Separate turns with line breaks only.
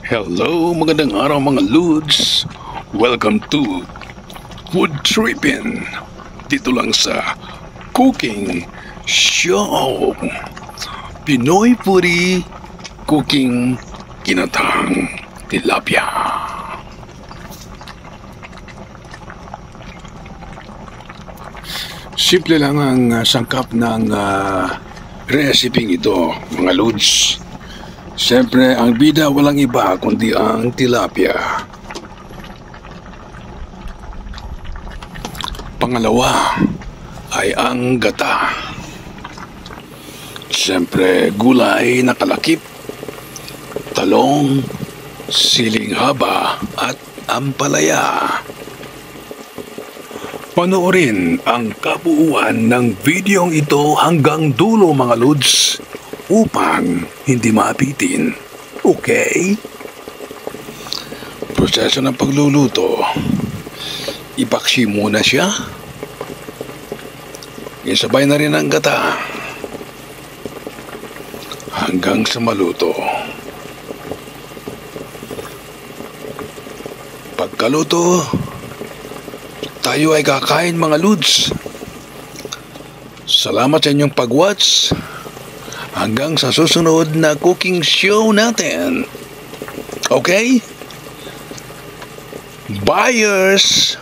Hello, magandang araw mga Lods. Welcome to Food Trippin'. Dito lang sa Cooking Show. Pinoy Foodie Cooking Ginatang Tilapia. Simple lang ang sangkap ng recipe ito, mga Lods. Siyempre, ang bida walang iba kundi ang tilapia. Pangalawa ay ang gata. Siyempre, gulay na kalakip, talong, siling haba at ampalaya. Panoorin ang kabuuan ng videong ito hanggang dulo mga Lods upang hindi maapitin. Okay? Proseso ng pagluluto. Ipaksi muna siya. Isabay na rin ang gata hanggang sa maluto. Pagkaluto, tayo ay kakain mga Lods. Salamat sa inyong pag-watch. Hanggang sa susunod na cooking show natin. Okay? Buyers!